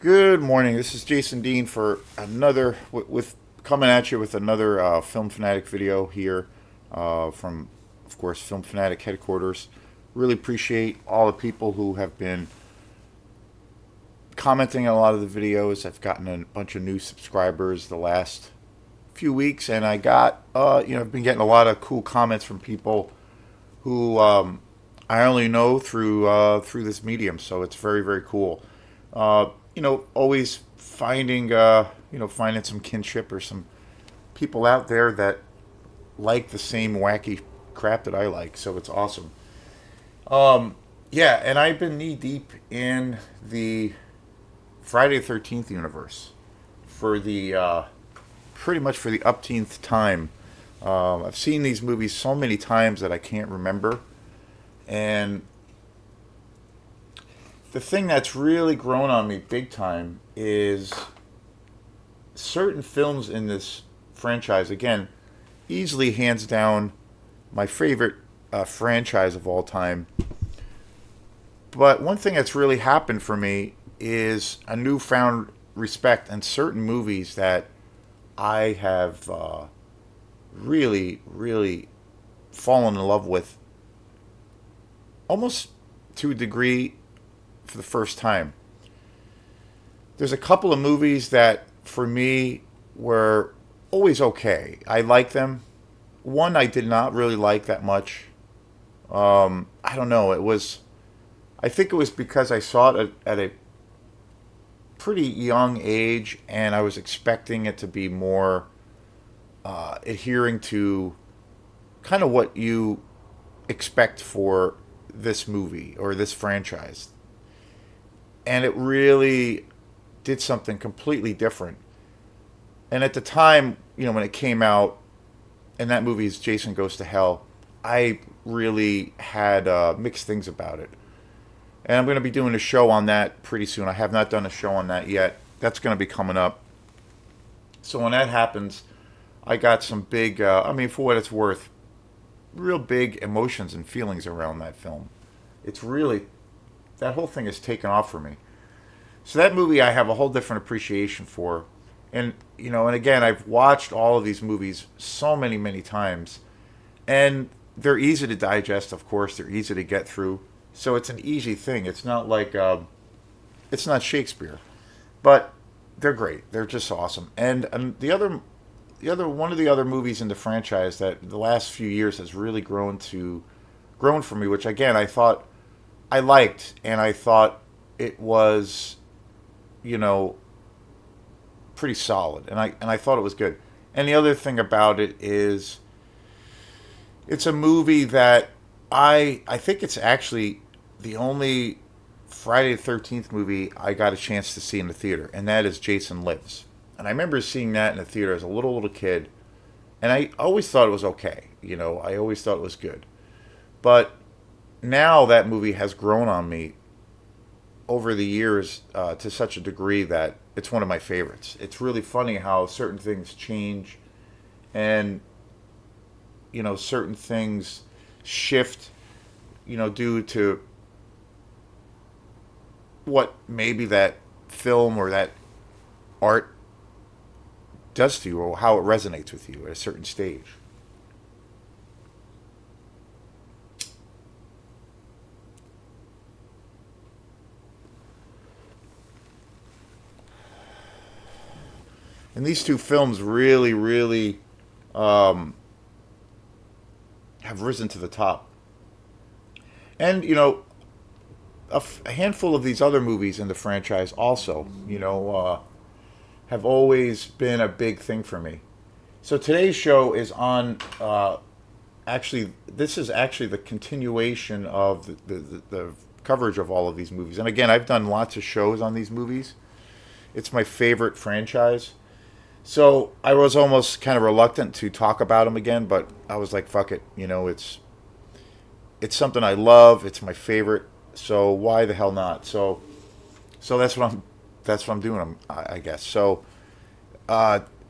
Good morning. This is Jason Dean for another with coming at you with another Film Fanatic video here from, of course, Film Fanatic headquarters. Really appreciate all the people who have been commenting on a lot of the videos. I've gotten a bunch of new subscribers the last few weeks, and I've been getting a lot of cool comments from people who I only know through this medium. So it's very very cool. Always finding some kinship or some people out there that like the same wacky crap that I like. So it's awesome. Yeah, and I've been knee deep in the Friday the 13th universe for the pretty much for the upteenth time. I've seen these movies so many times that I can't remember, and the thing that's really grown on me big time is certain films in this franchise. Again, easily hands down my favorite franchise of all time. But one thing that's really happened for me is a newfound respect in certain movies that I have really, really fallen in love with almost to a degree for the first time. There's a couple of movies that, for me, were always okay. I like them. One I did not really like that much. I don't know. I think it was because I saw it at a pretty young age, and I was expecting it to be more adhering to kind of what you expect for this movie or this franchise. And it really did something completely different. And at the time, when it came out, and that movie is Jason Goes to Hell, I really had mixed things about it. And I'm going to be doing a show on that pretty soon. I have not done a show on that yet. That's going to be coming up. So when that happens, I got some big, for what it's worth, real big emotions and feelings around that film. It's really, that whole thing has taken off for me. So that movie I have a whole different appreciation for. And again, I've watched all of these movies so many, many times. And they're easy to digest, of course. They're easy to get through. So it's an easy thing. It's not like, it's not Shakespeare. But they're great. They're just awesome. And one of the other movies in the franchise that the last few years has really grown for me, which again, I thought I liked, and I thought it was, you know, pretty solid, and I thought it was good. And the other thing about it is, it's a movie that I think it's actually the only Friday the 13th movie I got a chance to see in the theater, and that is Jason Lives. And I remember seeing that in the theater as a little kid, and I always thought it was okay. I always thought it was good. But now that movie has grown on me over the years to such a degree that it's one of my favorites. It's really funny how certain things change, and certain things shift, due to what maybe that film or that art does to you, or how it resonates with you at a certain stage. And these two films really, really um, have risen to the top. And a handful of these other movies in the franchise also, have always been a big thing for me. So today's show is on. Actually, this is actually the continuation of the coverage of all of these movies. And again, I've done lots of shows on these movies. It's my favorite franchise. So I was almost kind of reluctant to talk about them again, but I was like, "Fuck it," it's something I love. It's my favorite. So why the hell not? So that's what I'm doing. I guess. So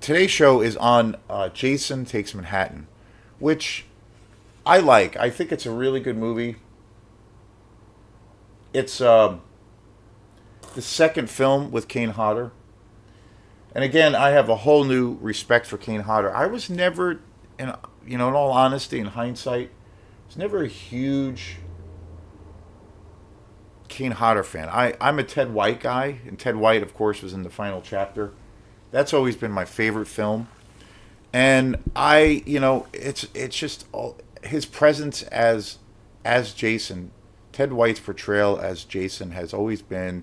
today's show is on Jason Takes Manhattan, which I like. I think it's a really good movie. It's the second film with Kane Hodder. And again, I have a whole new respect for Kane Hodder. I was never, in in all honesty, in hindsight, I was never a huge Kane Hodder fan. I'm a Ted White guy, and Ted White, of course, was in the final chapter. That's always been my favorite film. And it's just his presence as Jason. Ted White's portrayal as Jason has always been.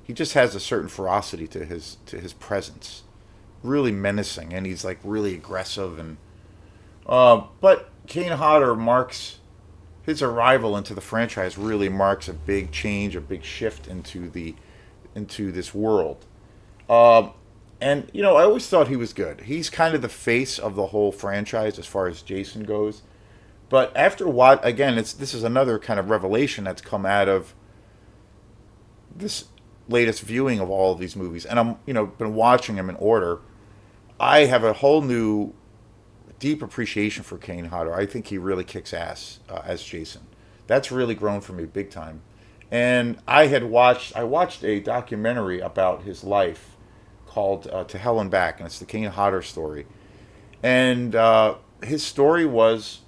He just has a certain ferocity to his presence, really menacing, and he's like really aggressive. And but Kane Hodder marks his arrival into the franchise really marks a big change, a big shift into this world. Um, and I always thought he was good. He's kind of the face of the whole franchise as far as Jason goes. But after what again, this is another kind of revelation that's come out of this latest viewing of all of these movies, and I'm been watching them in order. I have a whole new deep appreciation for Kane Hodder. I think he really kicks ass as Jason. That's really grown for me big time. And I watched a documentary about his life called "To Hell and Back," and it's the Kane Hodder story. And his story was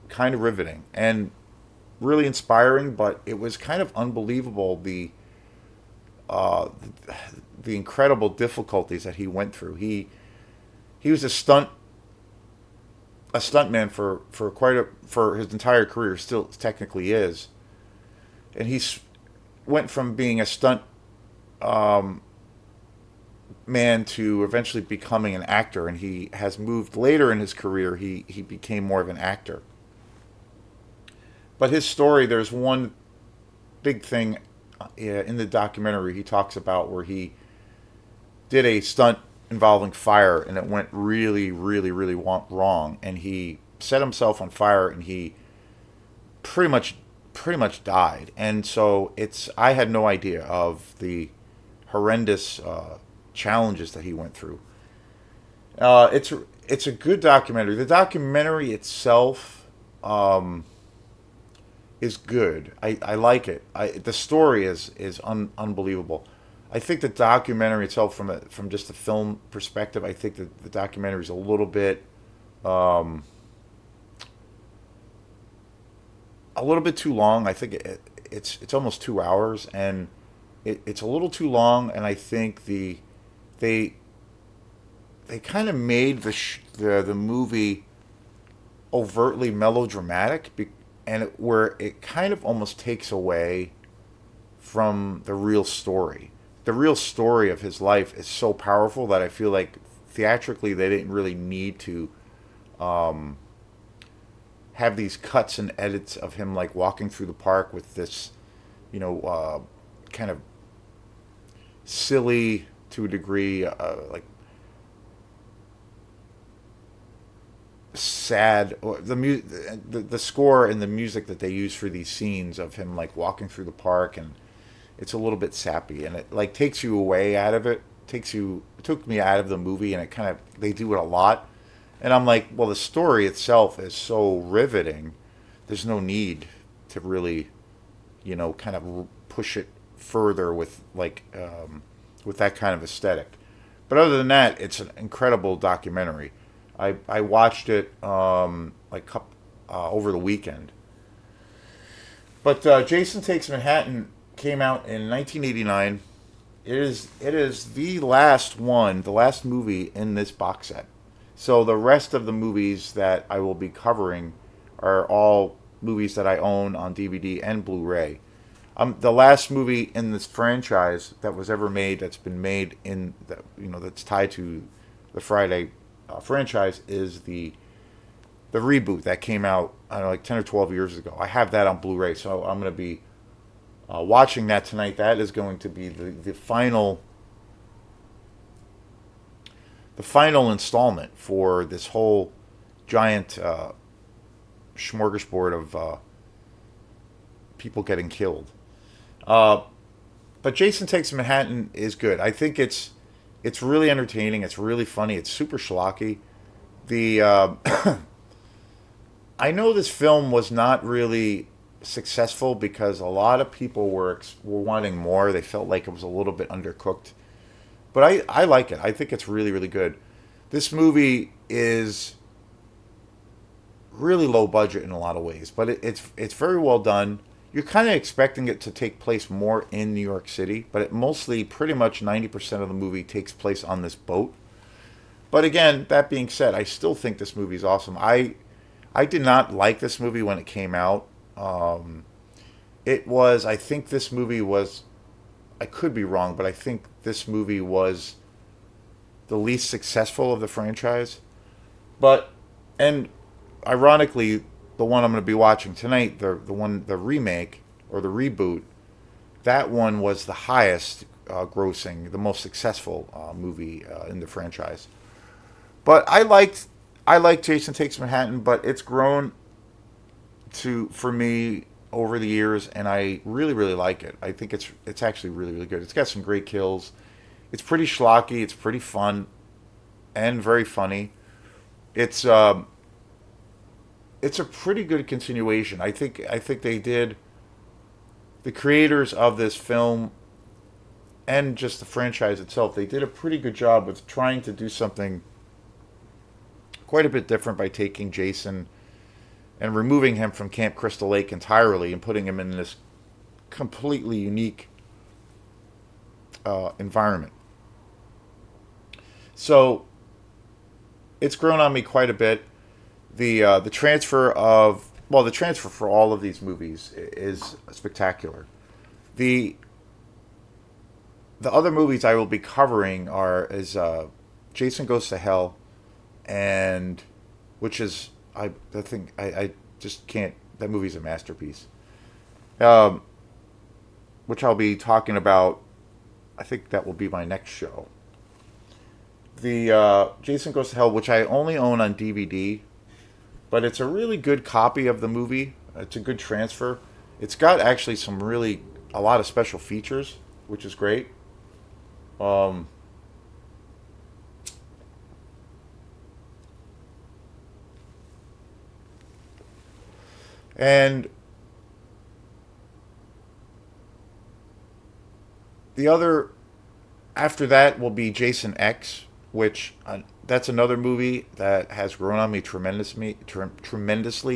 kind of riveting and really inspiring, but it was kind of unbelievable uh, the incredible difficulties that he went through. He was a stuntman for his entire career, still technically is, and went from being a stunt um, man to eventually becoming an actor, and he has moved later in his career. He became more of an actor. But his story, there's one big thing in the documentary he talks about where he did a stunt involving fire and it went really, really, really wrong, and he set himself on fire and he pretty much died. And so I had no idea of the horrendous challenges that he went through. It's a good documentary. The documentary itself is good. I like it. The story is unbelievable. I think the documentary itself, from just a film perspective, I think that the documentary is um, a little bit too long. I think it's almost 2 hours, and it's a little too long. And I think they they kind of made the movie overtly melodramatic, where it kind of almost takes away from the real story. The real story of his life is so powerful that I feel like theatrically they didn't really need to um, have these cuts and edits of him like walking through the park with this, kind of silly to a degree, like sad, or the score and the music that they use for these scenes of him like walking through the park, and it's a little bit sappy, and it like takes you away out of it. It took me out of the movie, and it kind of they do it a lot, and I'm like, well, the story itself is so riveting. There's no need to really, kind of push it further with that kind of aesthetic. But other than that, it's an incredible documentary. I watched it over the weekend. But Jason Takes Manhattan came out in 1989. It is the last movie in this box set. So the rest of the movies that I will be covering are all movies that I own on DVD and Blu-ray. The last movie in this franchise that was ever made, that's been made that's tied to the Friday franchise, is the reboot that came out, I don't know, like 10 or 12 years ago. I have that on Blu-ray, so I'm going to be watching that tonight. That is going to be the final installment for this whole giant smorgasbord of people getting killed. Uh, but Jason Takes Manhattan is good. I think it's really entertaining. It's really funny. It's super schlocky. The I know this film was not really successful because a lot of people were wanting more. They felt like it was a little bit undercooked. But I like it. I think it's really, really good. This movie is really low budget in a lot of ways, but it's very well done. You're kind of expecting it to take place more in New York City, but it mostly, pretty much 90% of the movie takes place on this boat. But again, that being said, I still think this movie is awesome. I did not like this movie when it came out. It was, I think this movie was, I could be wrong, but I think this movie was the least successful of the franchise. But, and ironically, the one I'm going to be watching tonight, the remake or the reboot, that one was the highest grossing, the most successful movie in the franchise. But I liked Jason Takes Manhattan, but it's grown to for me over the years, and I really really like it. I think it's actually really really good. It's got some great kills. It's pretty schlocky. It's pretty fun and very funny. It's it's a pretty good continuation. I think they did, the creators of this film and just the franchise itself. They did a pretty good job with trying to do something quite a bit different by taking Jason and removing him from Camp Crystal Lake entirely and putting him in this completely unique environment. So it's grown on me quite a bit. The transfer of, well, the transfer for all of these movies is spectacular. The the other movies I will be covering are is Jason Goes to Hell, and which is I think I just can't, that movie's a masterpiece. Um, which I'll be talking about. I think that will be my next show. The Jason Goes to Hell, which I only own on DVD, but it's a really good copy of the movie. It's a good transfer. It's got actually some really a lot of special features, which is great. Um, and the other after that will be Jason X, which that's another movie that has grown on me tremendously,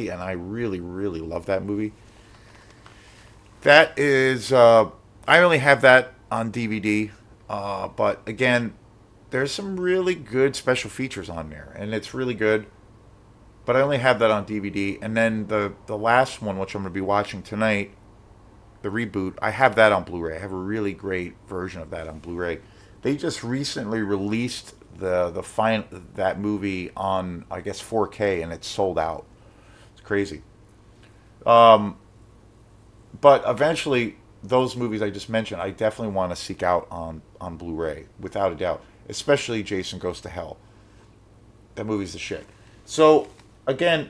and I really really love that movie. That is, I only have that on DVD, but again, there's some really good special features on there, and it's really good. But I only have that on DVD, and then the last one, which I'm going to be watching tonight, the reboot, I have that on Blu-ray. I have a really great version of that on Blu-ray. They just recently released the fine that movie on, I guess, 4K, and it's sold out. It's crazy. Um, but eventually, those movies I just mentioned, I definitely want to seek out on Blu-ray, without a doubt. Especially Jason Goes to Hell. That movie's the shit. So again,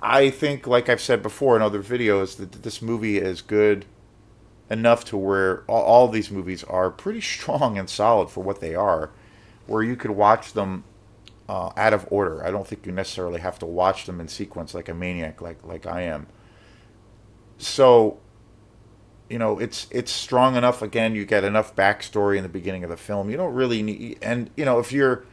I think, like I've said before in other videos, that this movie is good enough to where all these movies are pretty strong and solid for what they are, where you could watch them out of order. I don't think you necessarily have to watch them in sequence like a maniac, like I am. So it's strong enough. Again, you get enough backstory in the beginning of the film. You don't really need, and if you're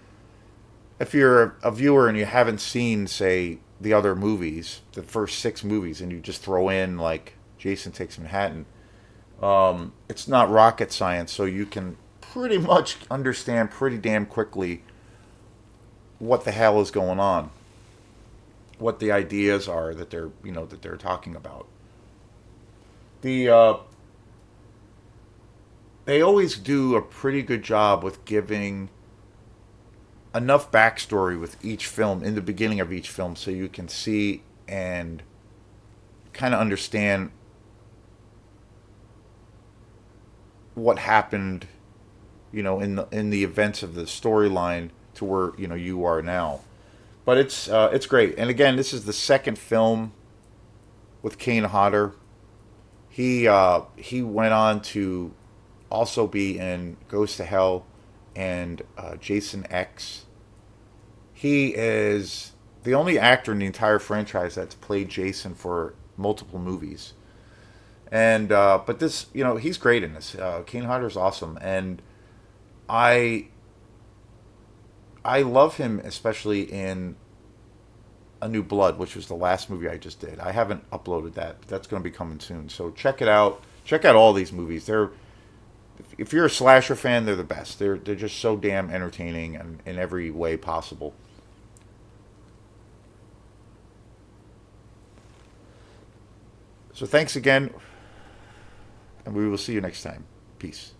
a viewer and you haven't seen, say, the other movies, the first six movies, and you just throw in like Jason Takes Manhattan, it's not rocket science, so you can pretty much understand pretty damn quickly what the hell is going on, what the ideas are that they're talking about. The They always do a pretty good job with giving enough backstory with each film in the beginning of each film, so you can see and kind of understand what happened, in the events of the storyline to where you are now. But it's great. And again, this is the second film with Kane Hodder. He went on to also be in Goes to Hell and Jason X. He is the only actor in the entire franchise that's played Jason for multiple movies. And but this, he's great in this. Kane Hodder's awesome, and I I love him especially in A New Blood, which was the last movie I just did. I haven't uploaded that, but that's going to be coming soon. So check it out. Check out all these movies. If you're a slasher fan, they're the best. They're just so damn entertaining and in every way possible. So thanks again, and we will see you next time. Peace.